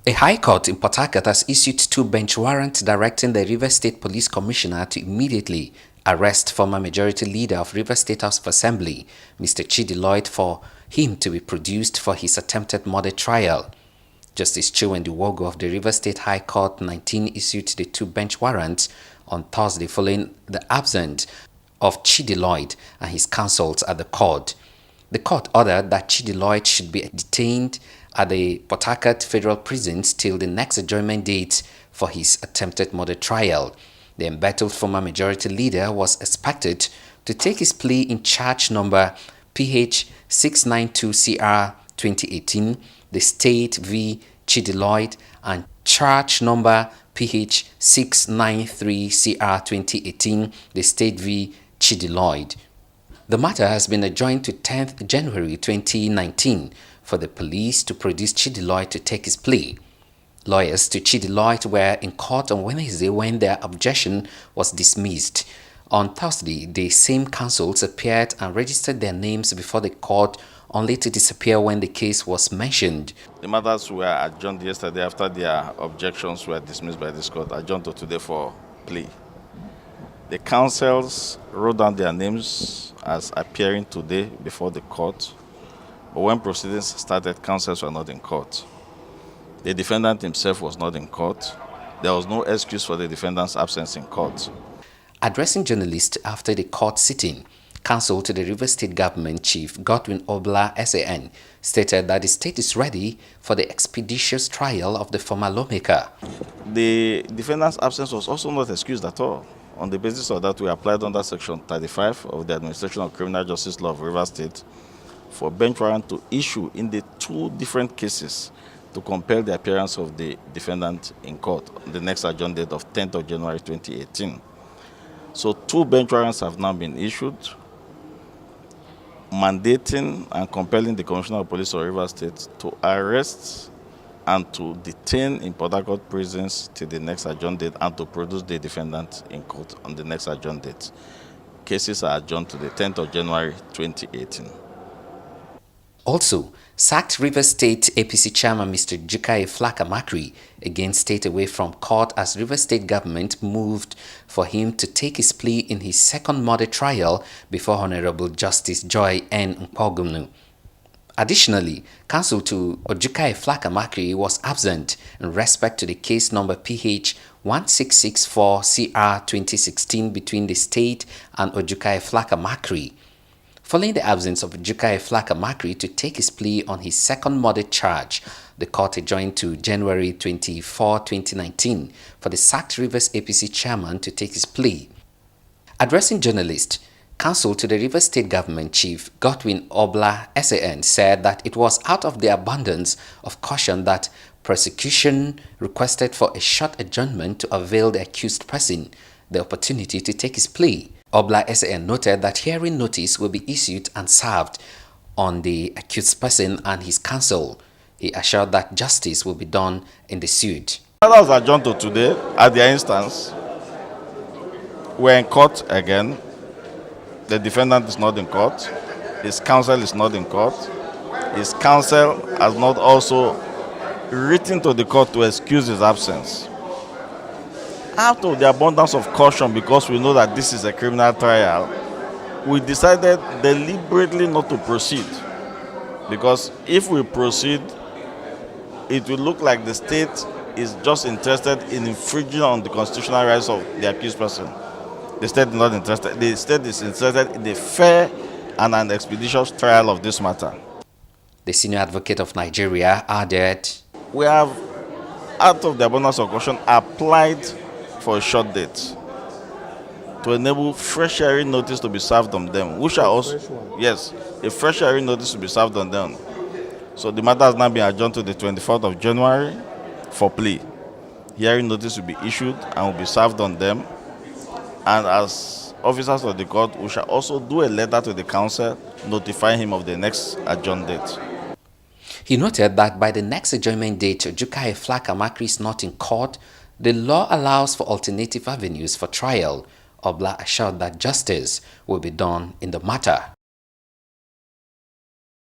A High Court in Port Harcourt has issued two-bench warrants directing the Rivers State Police Commissioner to immediately arrest former Majority Leader of Rivers State House of Assembly, Mr. Chidi Lloyd, for him to be produced for his attempted murder trial. Justice Chiwendi Wogo of the Rivers State High Court 19 issued the two-bench warrants on Thursday following the absence of Chidi Lloyd and his counsels at the court. The court ordered that Chidi Lloyd should be detained at the Port Harcourt Federal Prisons till the next adjournment date for his attempted murder trial. The embattled former Majority Leader was expected to take his plea in charge number PH 692CR 2018, the State v. Chidi Lloyd, and charge number PH 693CR 2018, the State v. Chidi Lloyd. The matter has been adjourned to 10th January 2019 for the police to produce Chidi Lloyd to take his plea. Lawyers to Chidi Lloyd were in court on Wednesday when their objection was dismissed. On Thursday, the same counsels appeared and registered their names before the court, only to disappear when the case was mentioned. The matters were adjourned yesterday after their objections were dismissed by this court, adjourned to today for plea. The counsels wrote down their names as appearing today before the court, but when proceedings started, counsels were not in court. The defendant himself was not in court. There was no excuse for the defendant's absence in court. Addressing journalists after the court sitting, counsel to the Rivers State Government Chief Godwin Obla SAN stated that the state is ready for the expeditious trial of the former lawmaker. The defendant's absence was also not excused at all. On the basis of that, we applied under Section 35 of the Administration of Criminal Justice Law of Rivers State for bench warrant to issue in the two different cases to compel the appearance of the defendant in court on the next adjourned date of 10th of January 2018. So two bench warrants have now been issued, mandating and compelling the Commissioner of Police of Rivers State to arrest and to detain in Port Harcourt prisons till the next adjourned date and to produce the defendant in court on the next adjourned date. Cases are adjourned to the 10th of January 2018. Also, sacked Rivers State APC Chairman Mr. Jukai Flaka-Makri again stayed away from court as Rivers State government moved for him to take his plea in his second murder trial before Honorable Justice Joy N. Mpogumnu. Additionally, counsel to Ojukai Flaka-Makri was absent in respect to the case number PH 1664 CR 2016 between the state and Ojukai Flaka-Makri. Following the absence of Jukai Flaka-Makri to take his plea on his second murder charge, the court adjourned to January 24, 2019 for the sacked Rivers APC chairman to take his plea. Addressing journalists, counsel to the Rivers State Government Chief Godwin Obla SAN said that it was out of the abundance of caution that prosecution requested for a short adjournment to avail the accused person the opportunity to take his plea. Obla SAN noted that hearing notice will be issued and served on the accused person and his counsel. He assured that justice will be done in the suit. That was adjourned to today at their instance. We're in court again. The defendant is not in court. His counsel is not in court. His counsel has not also written to the court to excuse his absence. Out of the abundance of caution, because we know that this is a criminal trial, we decided deliberately not to proceed. Because if we proceed, it will look like the state is just interested in infringing on the constitutional rights of the accused person. The state is not interested. The state is interested in a fair and an expeditious trial of this matter. The senior advocate of Nigeria added, "We have, out of the abundance of caution, applied for a short date to enable fresh hearing notice to be served on them, which are also, yes, a fresh hearing notice to be served on them. So the matter has now been adjourned to the 24th of January for plea. Hearing notice will be issued and will be served on them. And as officers of the court, we shall also do a letter to the counsel notifying him of the next adjourned date." He noted that by the next adjournment date, Jukai Flaka-Makri is not in court. The law allows for alternative avenues for trial. Obla assured that justice will be done in the matter.